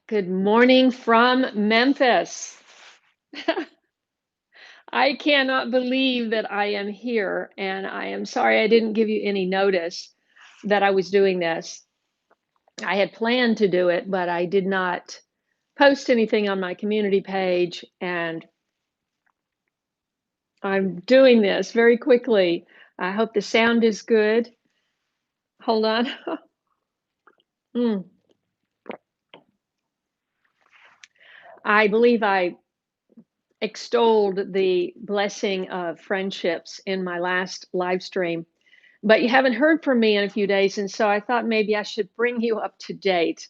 Good morning from Memphis. I cannot believe that I am here, and I am sorry I didn't give you any notice that I was doing this. I had planned to do it, but I did not post anything on my community page, and I'm doing this very quickly. I hope the sound is good. Hold on. Mm. I believe I extolled the blessing of friendships in my last live stream. But you haven't heard from me in a few days, and so I thought maybe I should bring you up to date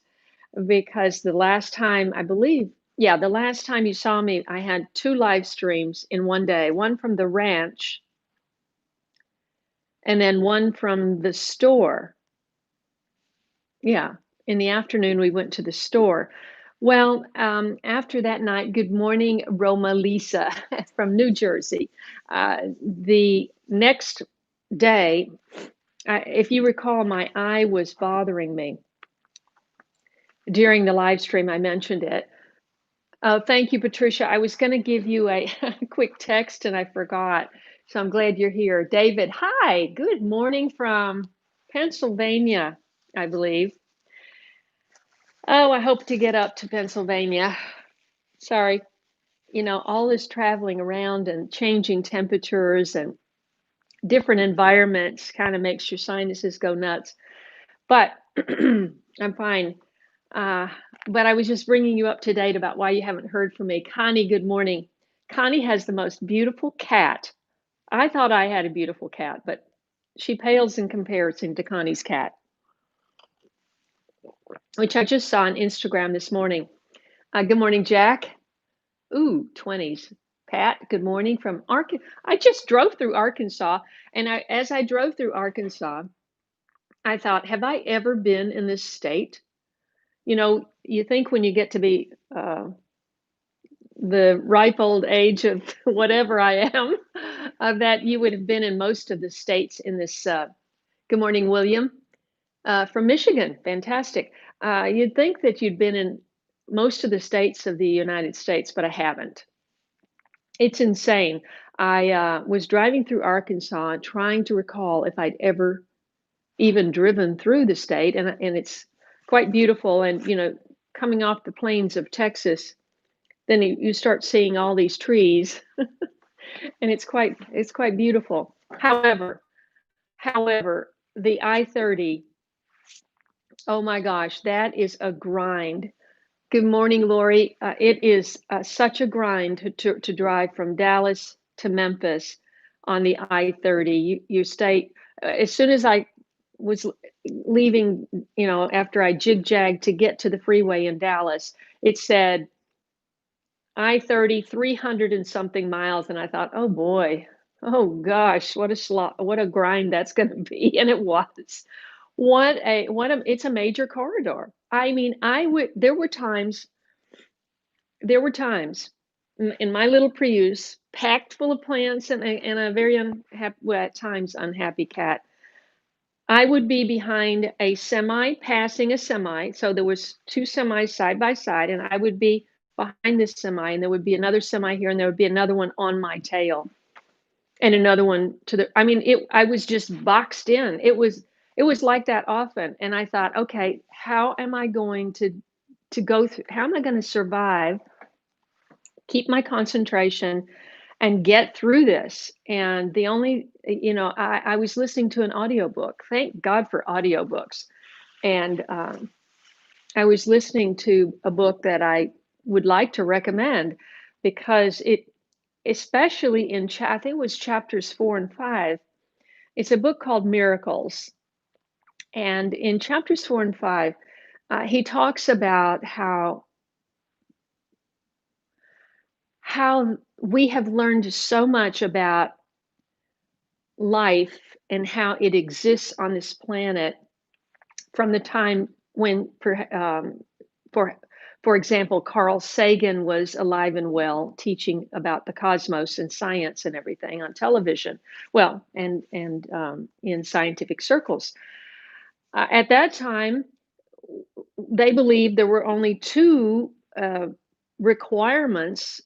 because the last time, I believe, yeah, the last time you saw me, I had two live streams in one day, one from the ranch and then one from the store. Yeah, in the afternoon, we went to the store. Well, after that night, good morning, Roma Lisa from New Jersey. The next day, if you recall, my eye was bothering me during the live stream. I mentioned it. Oh, thank you, Patricia. I was going to give you a quick text and I forgot. So I'm glad you're here. David, hi. Good morning from Pennsylvania, I believe. Oh, I hope to get up to Pennsylvania. Sorry. All this traveling around and changing temperatures and different environments kind of makes your sinuses go nuts. But I'm fine. Uh, but I was just bringing you up to date about why you haven't heard from me. Connie, good morning. Connie has the most beautiful cat. I thought I had a beautiful cat, but she pales in comparison to Connie's cat, which I just saw on Instagram this morning. Good morning, Jack. Ooh, 20s. Pat, good morning from Arkansas. I just drove through Arkansas, and as I drove through Arkansas, I thought, have I ever been in this state? You think when you get to be the ripe old age of whatever I am, that you would have been in most of the states in this. Good morning, William, from Michigan. Fantastic. You'd think that you'd been in most of the states of the United States, but I haven't. It's insane. I was driving through Arkansas trying to recall if I'd ever even driven through the state, and it's quite beautiful. And coming off the plains of Texas, then you start seeing all these trees, and it's quite beautiful. However, the I-30, oh my gosh, that is a grind. Good morning, Lori. It is such a grind to drive from Dallas to Memphis on the I-30. You stay, as soon as I was leaving, after I jig-jagged to get to the freeway in Dallas, it said I-30, 300 and something miles. And I thought, oh boy, oh gosh, what a grind that's going to be. And it was. It's a major corridor. I mean, there were times in my little Prius, packed full of plants and a very unhappy, well, at times unhappy cat. I would be behind a semi, passing a semi. So there was two semis side by side, and I would be behind this semi, and there would be another semi here, and there would be another one on my tail, and another one to the. I mean, I was just boxed in. It was like that often, and I thought, okay, how am I going to go through? How am I going to survive? Keep my concentration and get through this. And the only, I was listening to an audiobook. Thank God for audiobooks. And I was listening to a book that I would like to recommend because especially I think it was chapters 4 and 5, it's a book called Miracles. And in chapters 4 and 5, he talks about how we have learned so much about life and how it exists on this planet from the time when, for for example, Carl Sagan was alive and well, teaching about the cosmos and science and everything on television. Well, and in scientific circles. At that time, they believed there were only two requirements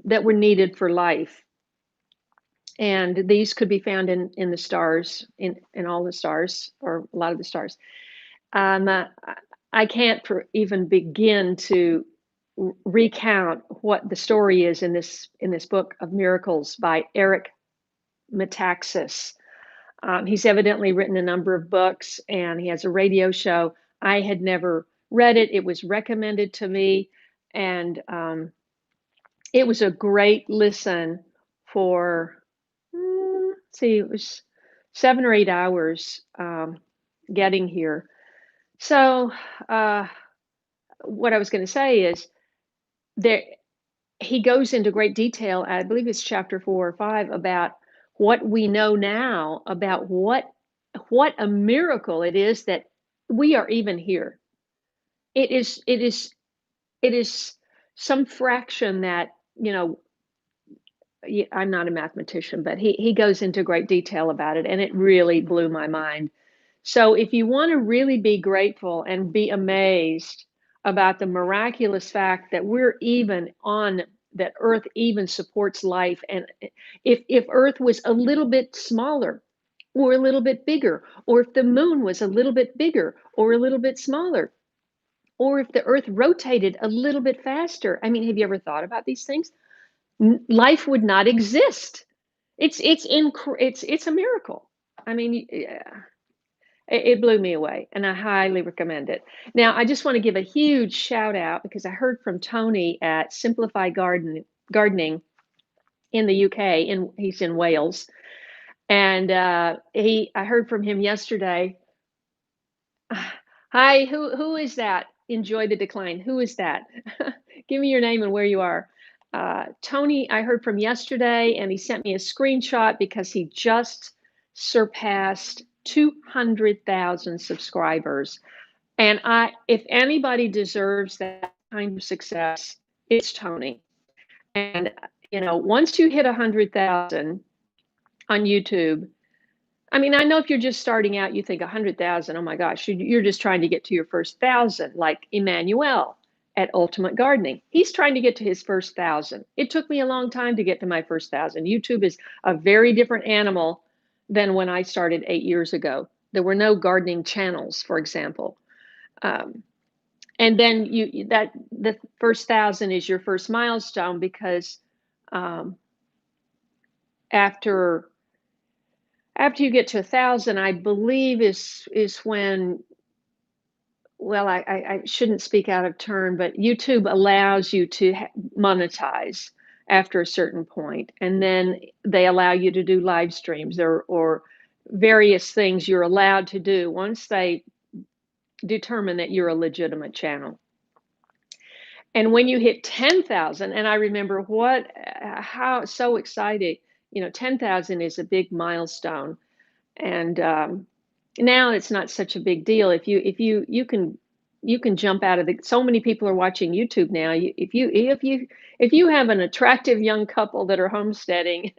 that were needed for life, and these could be found in the stars, in all the stars, or a lot of the stars. I can't even begin to recount what the story is in this book of miracles by Eric Metaxas. He's evidently written a number of books, and he has a radio show. I had never read it. It was recommended to me, and it was a great listen for, see, it was 7 or 8 hours getting here. So, what I was going to say is there, he goes into great detail, I believe it's chapter 4 or 5, about what we know now about what a miracle it is that we are even here. It is some fraction that, I'm not a mathematician, but he goes into great detail about it, and it really blew my mind. So if you want to really be grateful and be amazed about the miraculous fact that we're even on, that Earth even supports life, and if Earth was a little bit smaller or a little bit bigger, or if the moon was a little bit bigger or a little bit smaller, or if the Earth rotated a little bit faster. I mean, have you ever thought about these things? Life would not exist. It's a miracle. I mean, yeah, it blew me away, and I highly recommend it. Now, I just want to give a huge shout out because I heard from Tony at Simplify Gardening in the UK, and he's in Wales, and I heard from him yesterday. Hi, who is that? Enjoy the decline. Who is that? Give me your name and where you are. Tony, I heard from yesterday, and he sent me a screenshot because he just surpassed 200,000 subscribers. And if anybody deserves that kind of success, it's Tony. And once you hit 100,000 on YouTube, I mean, I know if you're just starting out, you think 100,000, oh my gosh, you're just trying to get to your first 1,000, like Emmanuel at Ultimate Gardening. He's trying to get to his first 1,000. It took me a long time to get to my first 1,000. YouTube is a very different animal than when I started 8 years ago. There were no gardening channels, for example. And then the first 1,000 is your first milestone, because after you get to 1,000, I believe is when, well, I shouldn't speak out of turn, but YouTube allows you to monetize after a certain point, and then they allow you to do live streams or various things you're allowed to do once they determine that you're a legitimate channel. And when you hit 10,000, and I remember how so exciting, 10,000 is a big milestone. And now it's not such a big deal. If you can jump out of so many people are watching YouTube now. If you have an attractive young couple that are homesteading,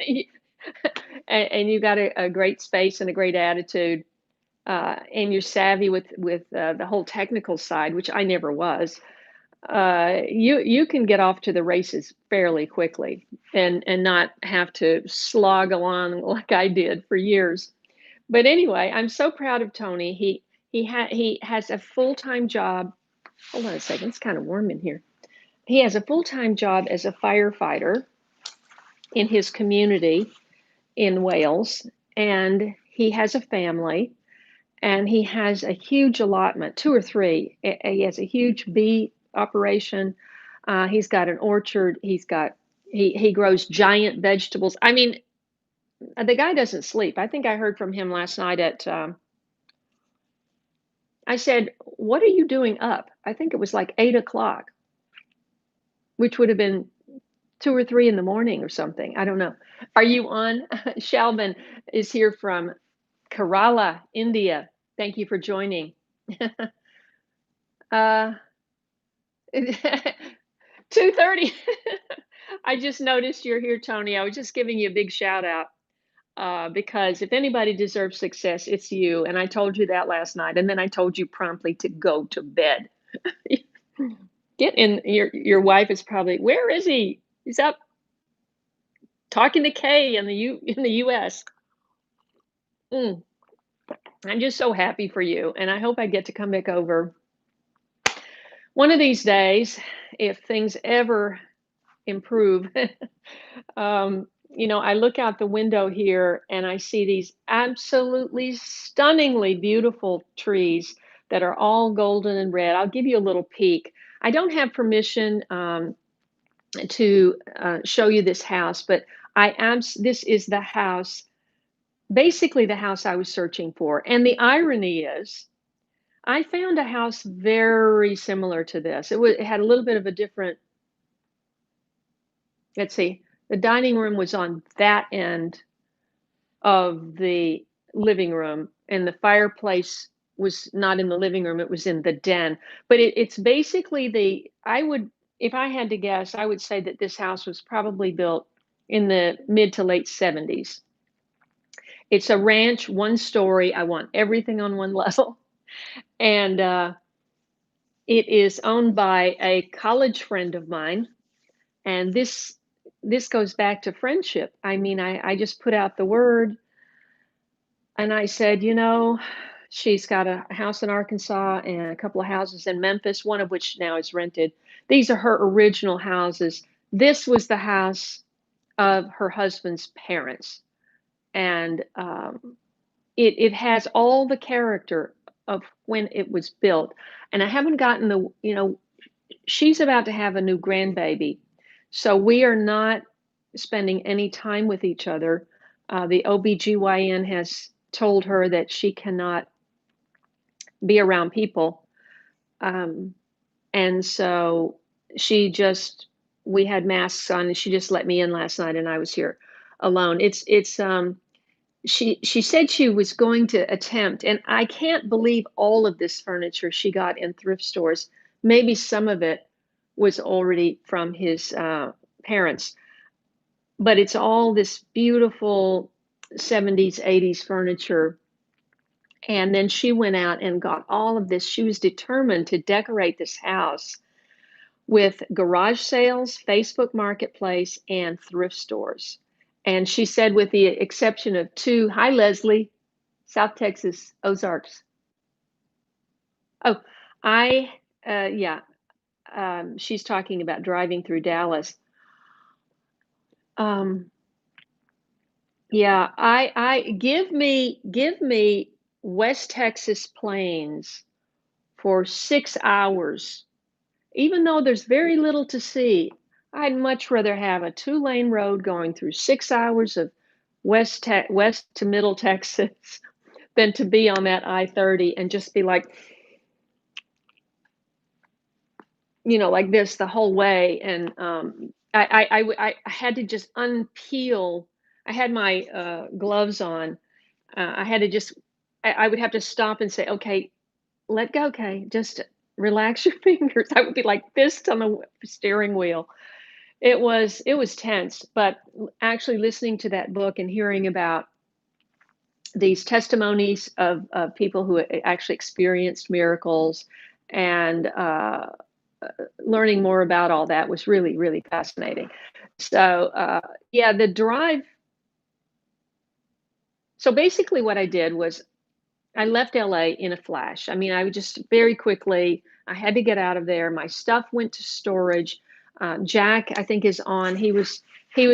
and you got a great space and a great attitude, and you're savvy with the whole technical side, which I never was, you can get off to the races fairly quickly, and not have to slog along like I did for years. But anyway, I'm so proud of Tony. He has a full-time job. Hold on a second, it's kind of warm in here. He has a full-time job as a firefighter in his community in Wales, and he has a family, and he has a huge allotment, 2 or 3. He has a huge bee operation. He's got an orchard. He grows giant vegetables. I mean, the guy doesn't sleep. I think I heard from him last night at I said, "What are you doing up?" I think it was like 8 o'clock, which would have been 2 or 3 in the morning or something. I don't know. Are you on? Shalvin is here from Kerala, India. Thank you for joining. uh, 2:30. I just noticed you're here, Tony. I was just giving you a big shout out. because if anybody deserves success, it's you. And I told you that last night, and then I told you promptly to go to bed. Get in. Your wife is probably, where is he? He's up talking to Kaye in the U.S. Mm, I'm just so happy for you, and I hope I get to come back over one of these days if things ever improve. I look out the window here and I see these absolutely stunningly beautiful trees that are all golden and red. I'll give you a little peek. I don't have permission to show you this house, but this is the house, basically the house I was searching for. And the irony is, I found a house very similar to this. It had a little bit of a different, let's see, the dining room was on that end of the living room, and the fireplace was not in the living room, it was in the den. But it's basically if I had to guess, I would say that this house was probably built in the mid to late 70s. It's a ranch, one story. I want everything on one level. And it is owned by a college friend of mine. And this goes back to friendship. I mean, I just put out the word and I said, she's got a house in Arkansas and a couple of houses in Memphis, one of which now is rented. These are her original houses. This was the house of her husband's parents. And it has all the character of when it was built. And I haven't gotten she's about to have a new grandbaby. So we are not spending any time with each other. The OBGYN has told her that she cannot be around people. And so we had masks on and she just let me in last night and I was here alone. She said she was going to attempt, and I can't believe all of this furniture she got in thrift stores. Maybe some of it was already from his parents, but it's all this beautiful 70s, 80s furniture. And then she went out and got all of this. She was determined to decorate this house with garage sales, Facebook Marketplace, and thrift stores. And she said, with the exception of two, hi, Leslie, South Texas, Ozarks. Oh, yeah, she's talking about driving through Dallas. Yeah, give me West Texas plains for 6 hours. Even though there's very little to see, I'd much rather have a 2-lane road going through 6 hours of west to middle Texas than to be on that I-30 and just be like, like this the whole way. And I had to just unpeel. I had my gloves on. I had to I would have to stop and say, okay, let go, Kay. Just relax your fingers. I would be like fist on the steering wheel. It was tense, but actually listening to that book and hearing about these testimonies of people who actually experienced miracles and learning more about all that was really, really fascinating. So yeah, the drive. So basically what I did was I left LA in a flash. I mean, I would just very quickly, I had to get out of there. My stuff went to storage. Jack, I think, is on. He was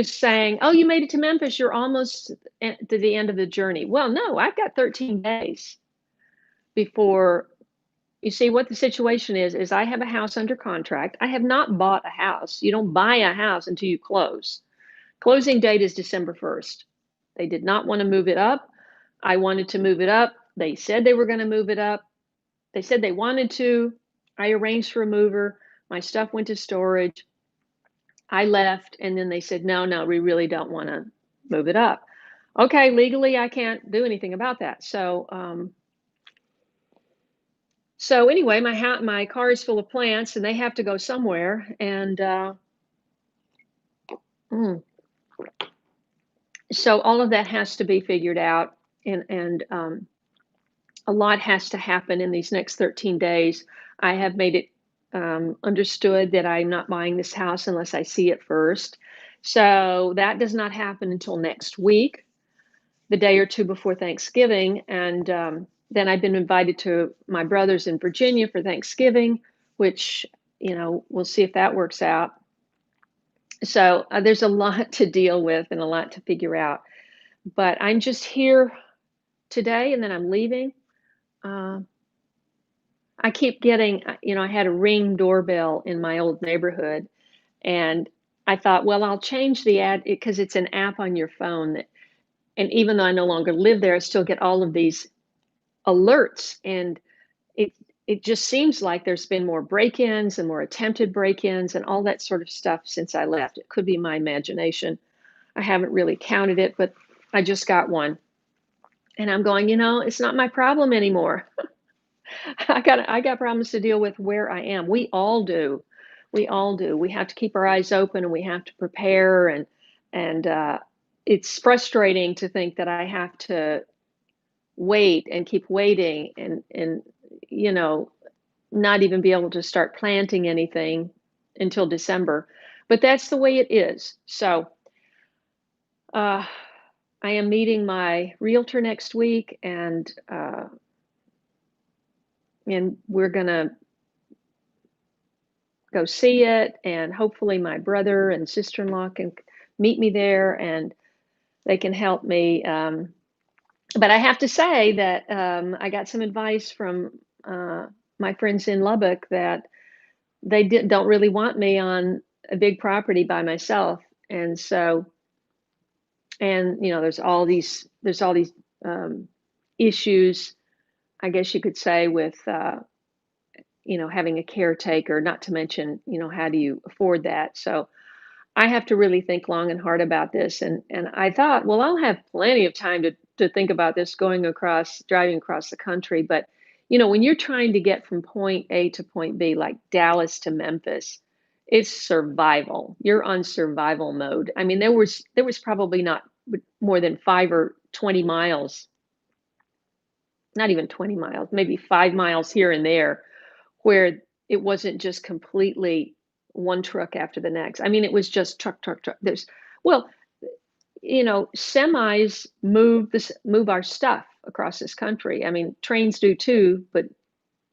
saying, "Oh, you made it to Memphis. You're almost to the end of the journey." Well, no, I've got 13 days before. You see, what the situation is I have a house under contract. I have not bought a house. You don't buy a house until you close. Closing date is December 1st. They did not want to move it up. I wanted to move it up. They said they were going to move it up. They said they wanted to. I arranged for a mover. My stuff went to storage. I left, and then they said, no, we really don't want to move it up. Okay, legally, I can't do anything about that. So anyway, my car is full of plants, and they have to go somewhere. And So all of that has to be figured out, and a lot has to happen in these next 13 days. I have made it understood that I'm not buying this house unless I see it first. So that does not happen until next week, the day or two before Thanksgiving. And then I've been invited to my brother's in Virginia for Thanksgiving, which, we'll see if that works out. So there's a lot to deal with and a lot to figure out. But I'm just here today and then I'm leaving. Uh, I keep getting, I had a Ring doorbell in my old neighborhood, and I thought, well, I'll change the ad because it's an app on your phone that, and even though I no longer live there, I still get all of these alerts, and it it just seems like there's been more break-ins and more attempted break-ins and all that sort of stuff since I left. It could be my imagination. I haven't really counted it, but I just got one, and I'm going, it's not my problem anymore. I got problems to deal with where I am. We all do. We all do. We have to keep our eyes open and we have to prepare and it's frustrating to think that I have to wait and keep waiting and you know not even be able to start planting anything until December. But that's the way it is. So uh, I am meeting my realtor next week and we're gonna go see it, and hopefully my brother and sister-in-law can meet me there and they can help me. But I have to say that I got some advice from my friends in Lubbock that don't really want me on a big property by myself, and so there's all these issues, I guess you could say, with having a caretaker. Not to mention, how do you afford that? So I have to really think long and hard about this. And I thought, well, I'll have plenty of time to think about this driving across the country. But when you're trying to get from point A to point B, like Dallas to Memphis, it's survival. You're on survival mode. I mean, there was probably not more than 5 or 20 miles, not even 20 miles, maybe 5 miles here and there, where it wasn't just completely one truck after the next. I mean, it was just truck, truck, truck. Well, semis move our stuff across this country. I mean, trains do too, but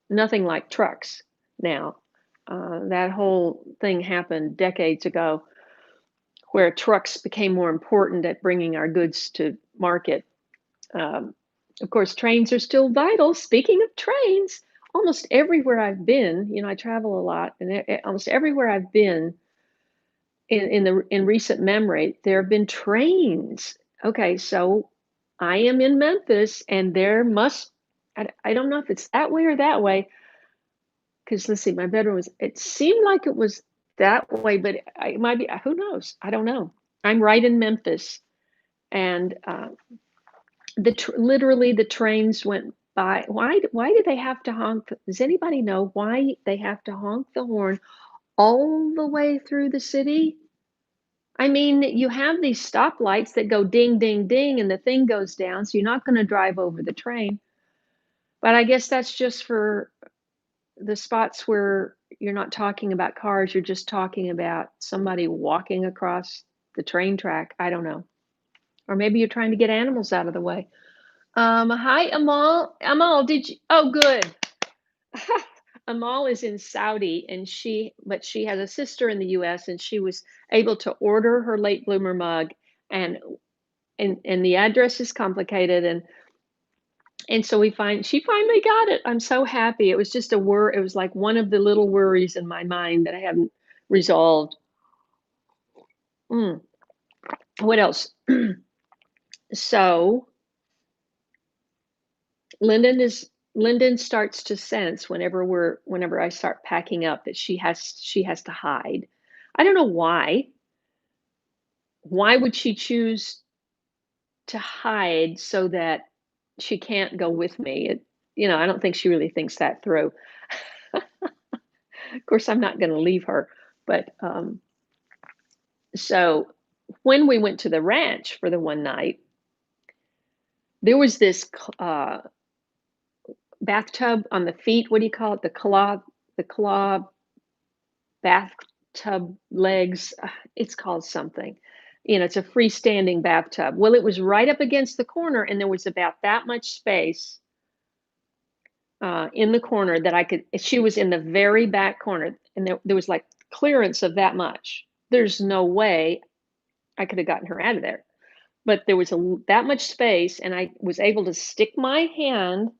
nothing like trucks now. That whole thing happened decades ago, where trucks became more important at bringing our goods to market. Um, of course, trains are still vital. Speaking of trains, almost everywhere I've been, I travel a lot, and almost everywhere I've been in recent memory, there have been trains. Okay, so I am in Memphis, and I don't know if it's that way or that way, because let's see, my bedroom it seemed like it was that way, but it might be, who knows? I don't know. I'm right in Memphis, and literally the trains went by. Why do they have to honk? Does anybody know why they have to honk the horn all the way through the city? I mean, you have these stoplights that go ding, ding, ding, and the thing goes down, so you're not going to drive over the train. But I guess that's just for the spots where you're not talking about cars, you're just talking about somebody walking across the train track. I don't know. Or maybe you're trying to get animals out of the way. Hi, Amal. Amal, did you? Oh, good. Amal is in Saudi, but she has a sister in the U.S. and she was able to order her late bloomer mug, and and the address is complicated, and so she finally got it. I'm so happy. It was just it was like one of the little worries in my mind that I hadn't resolved. Mm. What else? So Lyndon is Lyndon starts to sense whenever I start packing up that she has to hide. I don't know why. Why would she choose to hide so that she can't go with me? I don't think she really thinks that through. Of course, I'm not going to leave her, but so when we went to the ranch for the one night, there was this bathtub on the feet. What do you call it? The claw bathtub legs. It's called something. It's a freestanding bathtub. Well, it was right up against the corner, and there was about that much space in the corner that I could. She was in the very back corner, and there was like clearance of that much. There's no way I could have gotten her out of there. But there was that much space, and I was able to stick my hand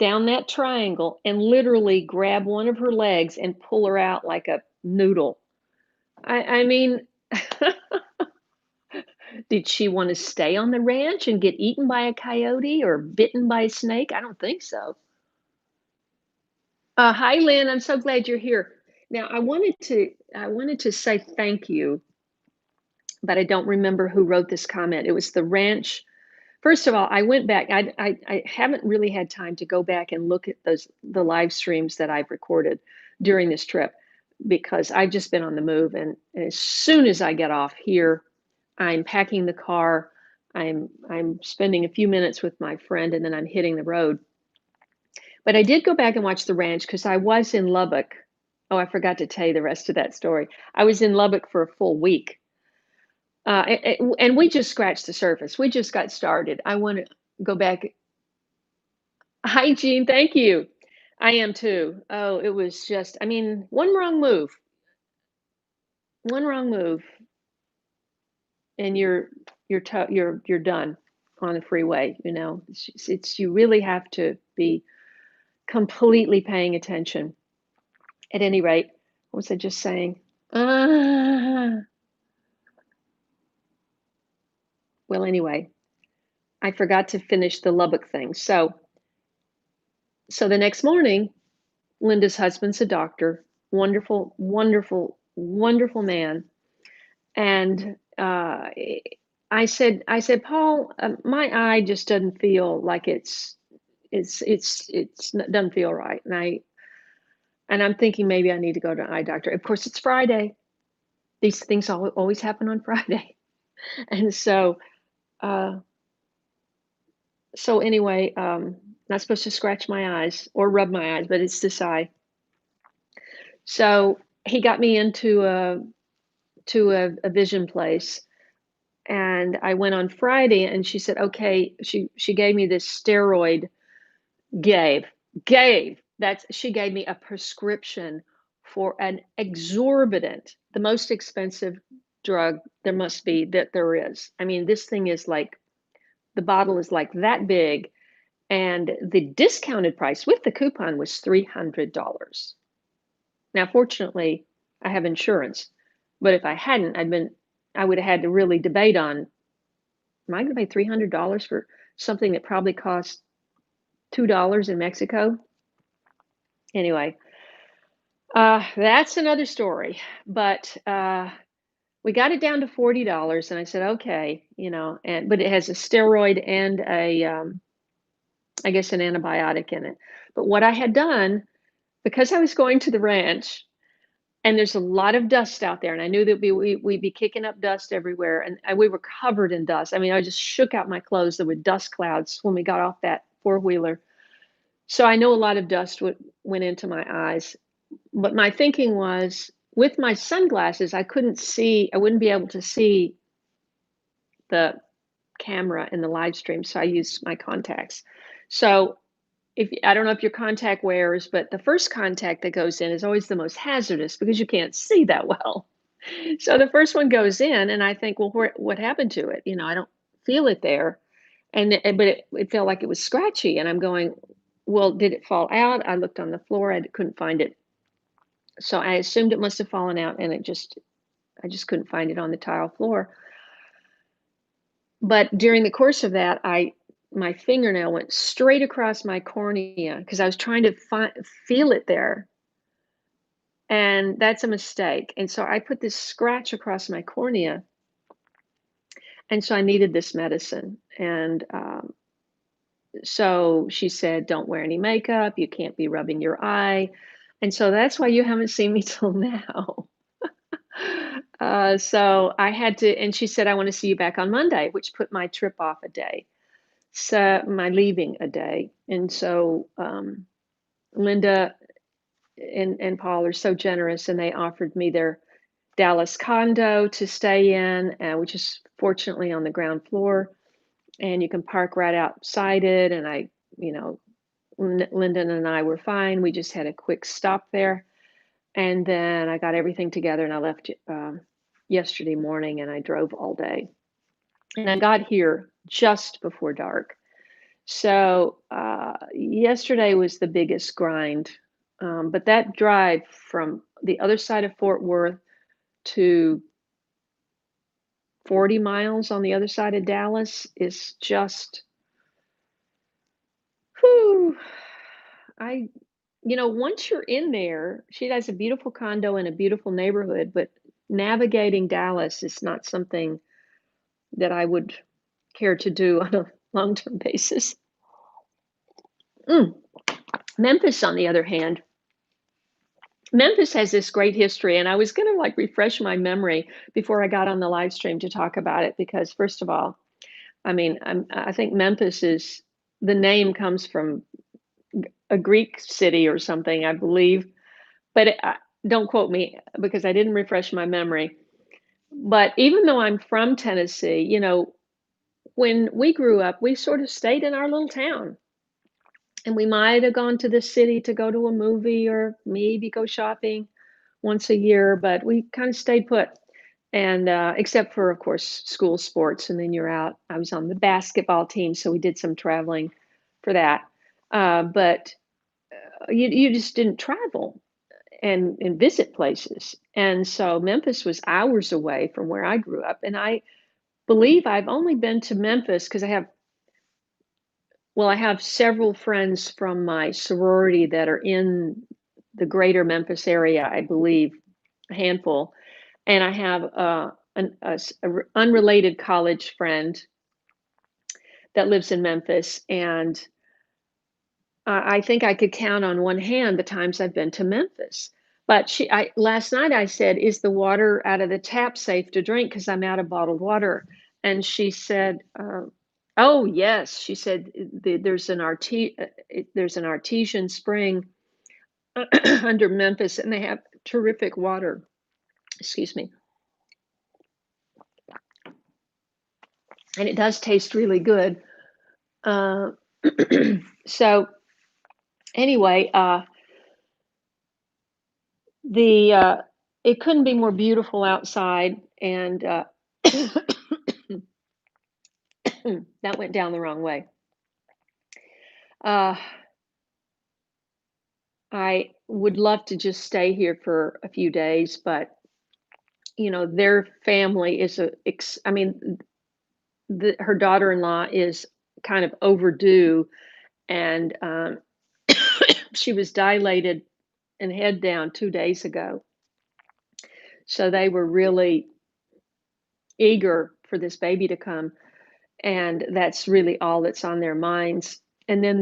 down that triangle and literally grab one of her legs and pull her out like a noodle. I mean, did she want to stay on the ranch and get eaten by a coyote or bitten by a snake? I don't think so. Hi, Lynn. I'm so glad you're here. Now, I wanted to say thank you, but I don't remember who wrote this comment. It was the ranch. First of all, I went back. I haven't really had time to go back and look at the live streams that I've recorded during this trip because I've just been on the move. And as soon as I get off here, I'm packing the car. I'm spending a few minutes with my friend, and then I'm hitting the road. But I did go back and watch the ranch because I was in Lubbock. Oh, I forgot to tell you the rest of that story. I was in Lubbock for a full week. And we just scratched the surface. We just got started. I want to go back. Hi, Jean. Thank you. I am too. Oh, it was just, I mean, one wrong move, and you're done on the freeway. You really have to be completely paying attention. At any rate, what was I just saying? Uh, well, anyway, I forgot to finish the Lubbock thing. So the next morning, Linda's husband's a doctor, wonderful, wonderful, wonderful man. And I said, Paul, my eye just doesn't feel like doesn't feel right. And I'm thinking maybe I need to go to an eye doctor. Of course, it's Friday. These things always happen on Friday. And uh, so anyway, not supposed to scratch my eyes or rub my eyes, but it's this eye. So he got me into a vision place, and I went on Friday, and she said, okay, she gave me this steroid, gave she gave me a prescription for an exorbitant, the most expensive drug there is. I mean, this thing is like, the bottle is like that big, and the discounted price with the coupon was $300. Now, fortunately, I have insurance, but if I hadn't, I would have had to really debate on, am I going to pay $300 for something that probably costs $2 in Mexico? Anyway, that's another story. But we got it down to $40, and I said, okay, but it has a steroid and I guess an antibiotic in it. But what I had done, because I was going to the ranch, and there's a lot of dust out there, and I knew that we'd be kicking up dust everywhere, and we were covered in dust. I mean, I just shook out my clothes. There were dust clouds when we got off that four-wheeler. So I know a lot of dust went into my eyes. But my thinking was, with my sunglasses, I wouldn't be able to see the camera in the live stream, so I used my contacts. So I don't know if you're contact wearers, but the first contact that goes in is always the most hazardous because you can't see that well. So the first one goes in, and I think, well, what happened to it? I don't feel it there, but it felt like it was scratchy, and I'm going, well, did it fall out? I looked on the floor, I couldn't find it, so I assumed it must have fallen out, and I just couldn't find it on the tile floor. But during the course of that, my fingernail went straight across my cornea because I was trying to feel it there. And that's a mistake. And so I put this scratch across my cornea. And so I needed this medicine. And so she said, don't wear any makeup. You can't be rubbing your eye. And so that's why you haven't seen me till now. So I had to, and she said, I want to see you back on Monday, which put my trip off a day. So my leaving a day. And so Linda and Paul are so generous, and they offered me their Dallas condo to stay in, which is fortunately on the ground floor, and you can park right outside it. And you know, Lyndon and I were fine. We just had a quick stop there, and then I got everything together, and I left yesterday morning, and I drove all day, and I got here just before dark. So yesterday was the biggest grind, but that drive from the other side of Fort Worth to 40 miles on the other side of Dallas is just, whew. I, once you're in there, she has a beautiful condo in a beautiful neighborhood, but navigating Dallas is not something that I would care to do on a long-term basis. Mm. Memphis, on the other hand, Memphis has this great history, and I was going to like refresh my memory before I got on the live stream to talk about it because, first of all, I mean, I think Memphis is the name comes from a Greek city or something, I believe, but don't quote me because I didn't refresh my memory. But even though I'm from Tennessee, when we grew up, we sort of stayed in our little town. And we might have gone to the city to go to a movie or maybe go shopping once a year, but we kind of stayed put. And except for, of course, school sports, and then you're out. I was on the basketball team, so we did some traveling for that. But you just didn't travel and visit places. And so Memphis was hours away from where I grew up. And I believe I've only been to Memphis because I have several friends from my sorority that are in the greater Memphis area, I believe, a handful. And I have unrelated college friend that lives in Memphis. And I think I could count on one hand the times I've been to Memphis. But last night I said, "Is the water out of the tap safe to drink? Because I'm out of bottled water." And she said, "Oh yes." She said, there's an artesian spring under Memphis, and they have terrific water." Excuse me, and it does taste really good. Uh, so anyway, the it couldn't be more beautiful outside, and that went down the wrong way. Uh, I would love to just stay here for a few days, but their family is I mean, her daughter-in-law is kind of overdue, and she was dilated and head down 2 days ago. So they were really eager for this baby to come, and that's really all that's on their minds. And then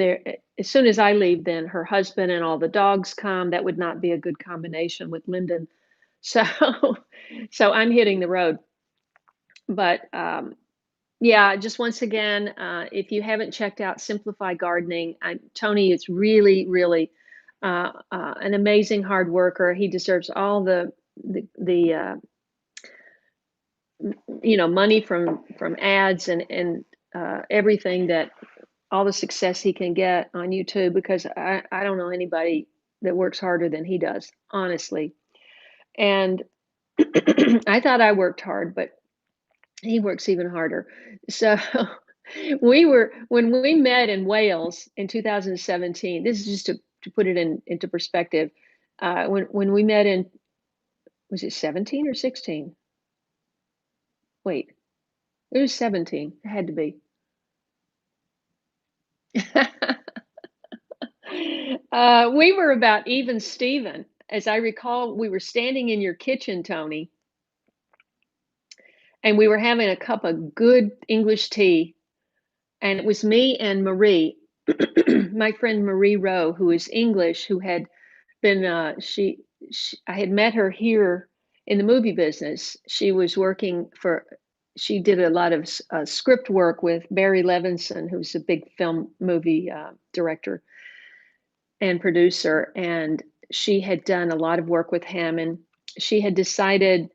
as soon as I leave, then her husband and all the dogs come. That would not be a good combination with Lyndon. So, so I'm hitting the road. But yeah, just once again, if you haven't checked out Simplify Gardening, Tony is really, really an amazing hard worker. He deserves all the money from ads and everything, that all the success he can get on YouTube, because I don't know anybody that works harder than he does, honestly. And I thought I worked hard, but he works even harder. So when we met in Wales in 2017, this is just to put it into perspective. When we met in, was it 17 or 16? Wait, it was 17. It had to be. We were about even Steven. As I recall, we were standing in your kitchen, Tony, and we were having a cup of good English tea. And it was me and Marie, my friend Marie Rowe, who is English, who had been, I had met her here in the movie business. She was working for she did a lot of script work with Barry Levinson, who's a big film movie director and producer, and she had done a lot of work with him, and she had decided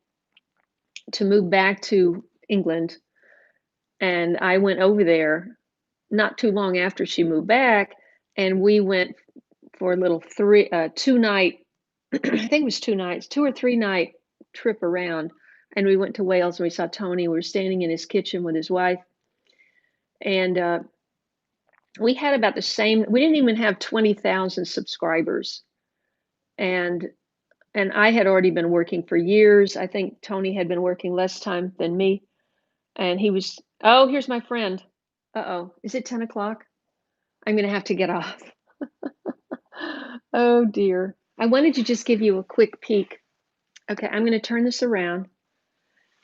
to move back to England, and I went over there not too long after she moved back, and we went for a little 2 night I think it was 2 nights, 2 or 3 night trip around, and we went to Wales and we saw Tony. We were standing in his kitchen with his wife, and, we had about the same we didn't even have 20,000 subscribers, and I had already been working for years. I think Tony had been working less time than me, and he was oh, here's my friend. Uh-oh, is it 10 o'clock? I'm gonna have to get off. Oh, dear. I wanted to just give you a quick peek. Okay, I'm gonna turn this around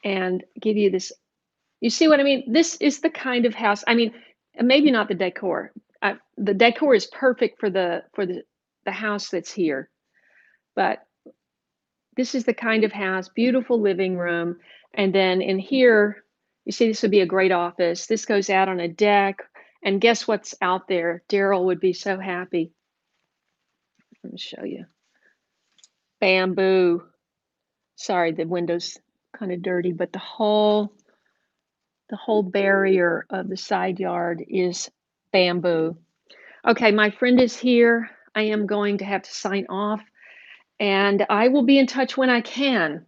and give you this. You see what I mean? This is the kind of house. I mean, maybe not the decor. The decor is perfect for the house that's here, but this is the kind of house, beautiful living room, and then in here, you see this would be a great office. This goes out on a deck, and guess what's out there? Daryl would be so happy. Let me show you. Bamboo. Sorry, the window's kind of dirty, but the whole barrier of the side yard is bamboo. Okay, my friend is here. I am going to have to sign off, and I will be in touch when I can.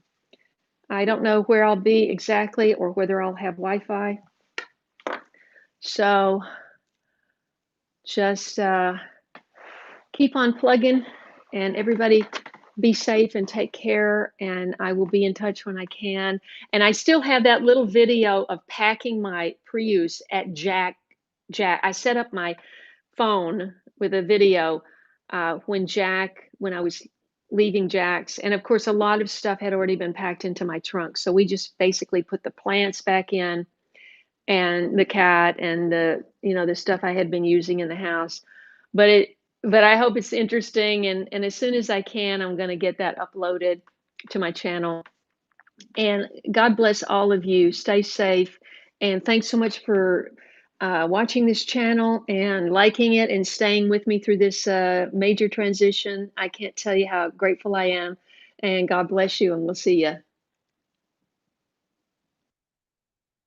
I don't know where I'll be exactly or whether I'll have Wi-Fi. So just keep on plugging, and everybody be safe and take care, and I will be in touch when I can. And I still have that little video of packing my Prius at Jack. I set up my phone with a video when I was leaving Jack's, and of course a lot of stuff had already been packed into my trunk. So we just basically put the plants back in and the cat and the stuff I had been using in the house. But I hope it's interesting, and as soon as I can, I'm going to get that uploaded to my channel. And God bless all of you. Stay safe, and thanks so much for watching this channel and liking it and staying with me through this major transition. I can't tell you how grateful I am. And God bless you, and we'll see you.